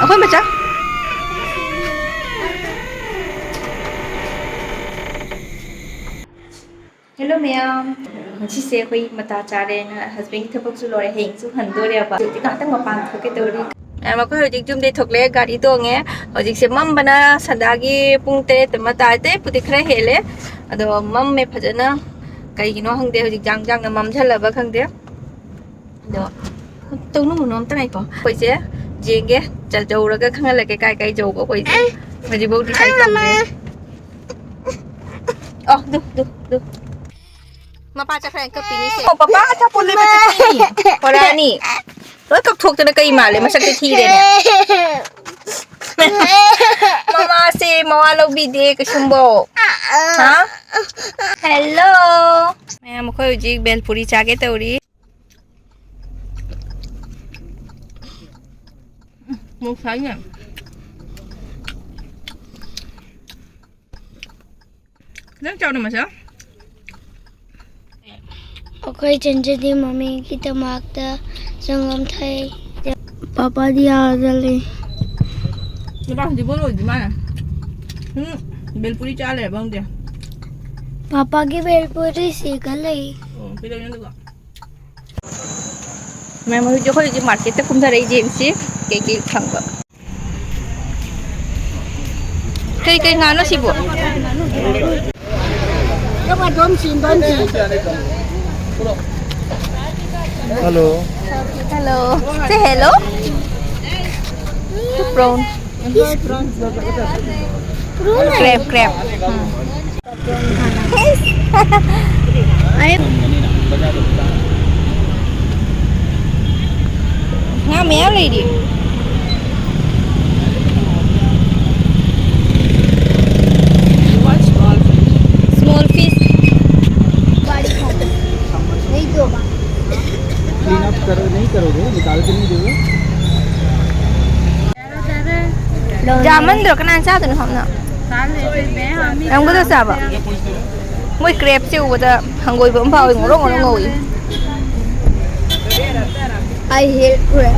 ꯑꯩꯈꯣꯏ ꯃꯆꯥ ꯍꯦꯜꯂꯣ ꯃꯌꯥꯝ ꯉꯁꯤꯁꯦ ꯑꯩꯈꯣꯏ ꯃꯇꯥ ꯆꯥꯔꯦꯅ ꯍꯁꯕꯦꯟꯒꯤ ꯊꯕꯛꯁꯨ ꯂꯣꯏꯔꯦ ꯍꯌꯦꯡꯁꯨ ꯍꯟꯗꯣꯔꯦꯕ ꯍꯧꯖꯤꯛꯇꯤ ꯉꯥꯛꯇꯪ ꯃꯄꯥꯟ ꯊꯣꯛꯀꯦ ꯇꯧꯔꯤ ꯑꯩꯈꯣꯏ ꯍꯧꯖꯤꯛ ꯌꯨꯝꯗꯩ ꯊꯣꯛꯂꯛꯑꯦ ꯒꯥꯔꯤ ꯇꯣꯡꯉꯦ ꯍꯧꯖꯤꯛꯁꯦ ꯃꯝꯕꯅ ꯁꯟꯗꯥꯒꯤ ꯄꯨꯡ 8 ꯇꯥꯔꯦ 8ꯄꯨꯗꯤ ꯈꯔ ꯍꯦꯜꯂꯦ ꯑꯗꯣ ꯃꯝꯃꯦ ꯐꯖꯅ ꯀꯩꯒꯤꯅꯣ ꯈꯪꯗꯦ ꯍꯧꯖꯤꯛ ꯖꯥꯡꯅ ꯃꯝꯁꯤꯜꯂꯕ ꯈꯪꯗꯦ ꯑꯗꯣ ꯇꯧꯅꯨ ꯃꯨꯅꯨ ꯑꯝꯇ ꯉꯥꯏꯀꯣ ꯑꯩꯈꯣꯏꯁꯦ ꯌꯦꯡꯒꯦ ꯌꯧꯔꯒ ꯈꯪꯍꯜꯂꯛꯀꯦ ꯀꯥꯏ ꯀꯥꯏ ꯌꯧꯕ ꯑꯩꯈꯣꯏꯁꯦ ꯍꯧꯖꯤꯛꯐꯥꯎ ꯗꯤꯁꯥꯏꯠ ꯇꯧꯗ꯭ꯔꯤ ꯗꯨ ꯃꯄꯥ ꯆꯠꯈ꯭ꯔꯦ ꯀꯞꯄꯤꯅꯤꯁꯦ ꯄꯄꯥ ꯑꯆꯥꯄꯣꯠ ꯂꯩꯕ ꯆꯠꯈꯤꯅꯤ ꯄꯣꯔꯛꯑꯅꯤ ꯂꯣꯏ ꯀꯞꯊꯣꯛꯇꯅ ꯀꯩ ꯃꯥꯜꯂꯦ ꯃꯁꯛꯇꯤ ꯊꯤꯔꯦꯅꯦ ꯃꯃꯥꯁꯦ ꯃꯋꯥ ꯂꯧꯕꯤꯗꯦ ꯀꯩꯁꯨꯝꯕꯣ ꯍꯥ ꯍꯦꯜꯂꯣ ꯃꯌꯥꯝ ꯑꯩꯈꯣꯏ ꯍꯧꯖꯤꯛ ꯕꯦꯜꯄꯨꯔꯤ ꯆꯥꯒꯦ ꯇꯧꯔꯤ ꯃꯣꯛ ꯁꯥꯏꯅꯦ ꯅꯪ ꯆꯥꯎꯅ ꯃꯁꯥ ꯑꯩꯈꯣꯏ ꯆꯟꯖꯗꯤ ꯃꯃꯤꯒꯤꯗꯃꯛꯇ ꯆꯪꯉꯝ ꯊꯩ ꯄꯥꯄꯥꯗꯤ ꯑꯥꯗ ꯂꯩ ꯅꯨꯄꯥ ꯍꯧꯖꯤꯛꯐꯥꯎ ꯂꯣꯏꯗ꯭ꯔꯤ ꯃꯥꯅ ꯕꯦꯜꯄꯨꯔꯤ ꯆꯥ ꯂꯩꯔꯕ ꯈꯪꯗꯦ ꯄꯥꯄꯥꯒꯤ ꯕꯦꯜꯄꯨꯔꯤ ꯁꯤꯒ ꯂꯩ ꯀꯩꯗꯧꯔꯤꯅꯣ ꯑꯗꯨꯒ ꯃꯦꯝ ꯍꯧꯖꯤꯛ ꯑꯩꯈꯣꯏ ꯍꯧꯖꯤꯛ ꯃꯥꯔꯀꯦꯠꯇ ꯀꯨꯝꯊꯔꯛꯏ ꯖꯦꯝꯁꯤ ꯀꯩꯀꯩ ꯐꯪꯕ ꯀꯩ ꯉꯥꯅꯣ ꯁꯤꯕꯨ Hello. hello say hello prawn crab nga mèo lady small fish नहीं दो क्लीन अप करो नहीं करोगे निकाल के नहीं दोगे जामन kana chadun hamna amgoda saba moi crab se ubada hangoi bam phaw ngoro ngoro ngoi I hate crab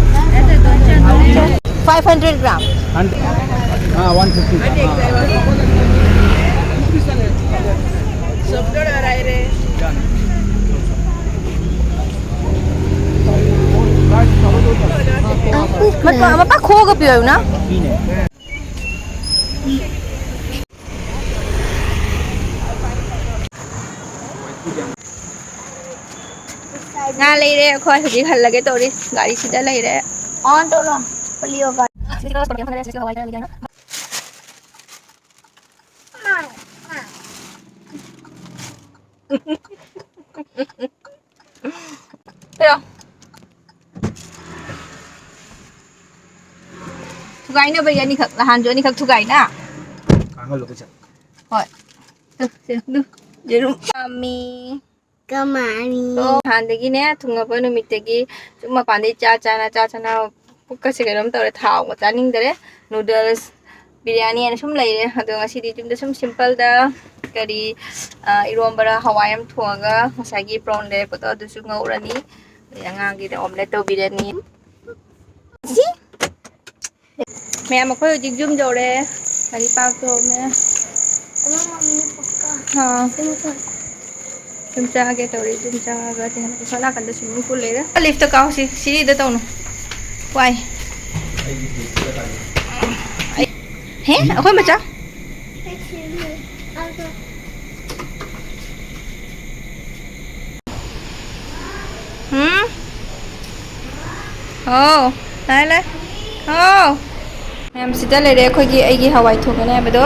500 gram 150 มันมาปะโคกับเปียวนะงานเลยเลยคอยถึงหันละแกตัวนี้กาดิสิได้เลยเลย on to ram polio ga Thugai na ba yan ni kak lahan jo ni kak thugai na. Angol ko siya. Hoy. Du. Jerum kami. kamani So handagi ne thungaba numitagi suma pande cha chana pukka se garam tore thau ma chaning dare noodles biryani and sum leire ado ngasi di jumda sum simple da kari irombara hawayam thuaga masagi prawn le poto adu su ngaurani yangangi de omelette to biryani si ma'am अखोई हजिक जुम जौरे हरी पाक तो मैं हाँ जुम चागे तौरी जुम चागा ते हम सोना कंद स्विमिंग पूल ले रे लिफ्ट काओ सीढ़ी दे तौनु वाई हैं अखोई मचा oh来来oh मैम सिदा लेरे अखोगी एगी हवाई थोगने बदो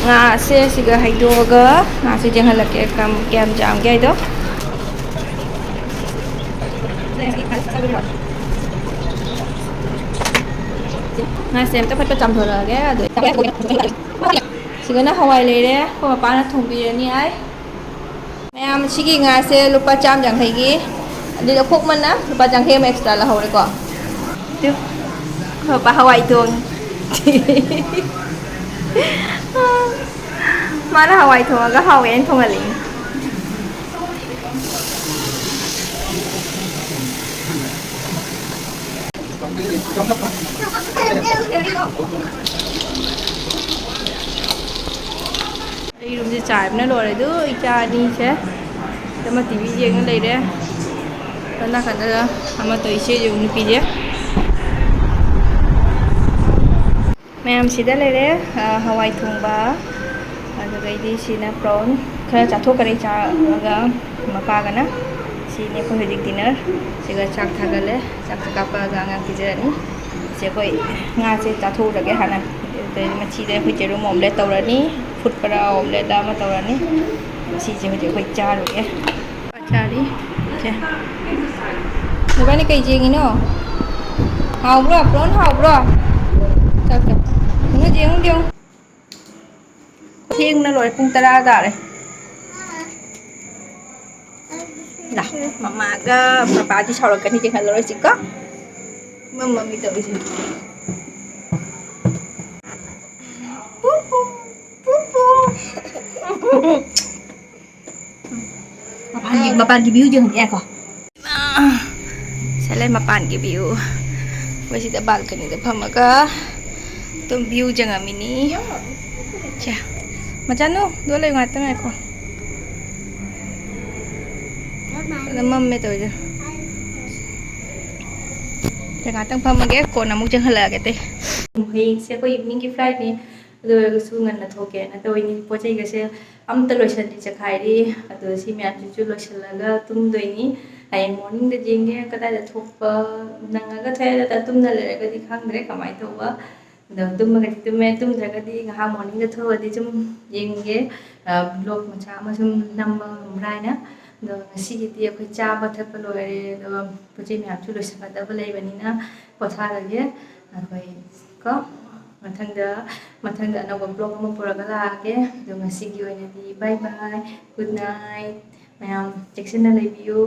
nga se siga haidoga nga se jenghalake kam kyam jam ge do nga sem ta phat jam thora ge ado siga na hawai lere ko pa na thongbi ni ai ma'am sigi nga se lupa cham jang thai gi adi da khok man na lupa jang hem extra la hore ko tu ko pa hawai thong mana hawai thonga hawen thongali Đây đúng rồi trải nó rồi đấy đứa cha đi chứ để mà tivi riêng ở đây đấy nó khẩn ra mà tới chơi dùng cái gì mẹ chị đã lấy đấy Hawaii thùng bá rồi đi chị nè prawn khơi chả thuốc cái này chả mà pa cái nè chị nè có hơi đi dinner chị cái chắc thằng cái đấy chắc các bạn ngang cái gì đấy chị coi ngang chị chả thuốc được cái hàng này để mà chị đây phải chơi đồ mồm để tàu ra ní phút vào omelette đã mà tàu ra ní chị chỉ phải cha được cái cha đi cha người bên này cái gìงี้nữa hào bro prawn hào bro chào chào nó gì không tiêu thiên nó rồi pung tara cả đấy nah mama ga papa di sau cái này chỉ hello sih kok mama mi tahu sih pupu pupu mapan di view jangan ya kok saya lihat mapan di view masih ada balcony depan maka tuh view jangan ini cha macam nu dua lagi ngata mai kok là mâm mẹ tôi chứ chẳng hạn tăng phẩm mà ghé cổ nằm một chân là cái tê hiện sẽ có những cái flight này rồi cái số ngân là thôi kệ là tôi như bố trí cái xe âm tự lối đi chắc hay đi rồi xin mẹ chú lối là cái tum đôi ní hay morning để riêng cái cái là thuộc năng cái thế là tum là cái gì khác đấy cả máy thôi á rồi tum mà cái tum mẹ tum rồi cái đi cái ham morning cái thôi thì chung riêng cái lột mà cha mà chung năm rai nữa rồi ngasiꯒꯤꯗꯤ ꯑꯩꯈꯣꯏ ꯆꯥꯕ ꯊꯛꯄ ꯂꯣꯏꯔꯦ ꯑꯗꯨꯒ ꯄꯣꯠ ꯆꯩ ꯃꯌꯥꯝꯁꯨ ꯂꯣꯏꯁꯤꯟꯒꯗꯕ ꯂꯩꯕꯅꯤꯅ ꯄꯣꯊꯥꯔꯒꯦ ꯑꯩꯈꯣꯏ ꯀꯣ ꯃꯊꯪꯗ ꯑꯅꯧꯕ ꯕ꯭ꯂꯣꯒ ꯑꯃ ꯄꯨꯔꯒ ꯂꯥꯛꯑꯒꯦ ꯑꯗꯣ ꯉꯁꯤꯒꯤ ꯑꯣꯏꯅꯗꯤ ꯕꯥꯏ ꯕꯥꯏ ꯒꯨꯗ ꯅꯥꯏꯠ ꯃꯌꯥꯝ ꯆꯦꯛꯁꯤꯟꯅ ꯂꯩꯕꯤꯌꯨ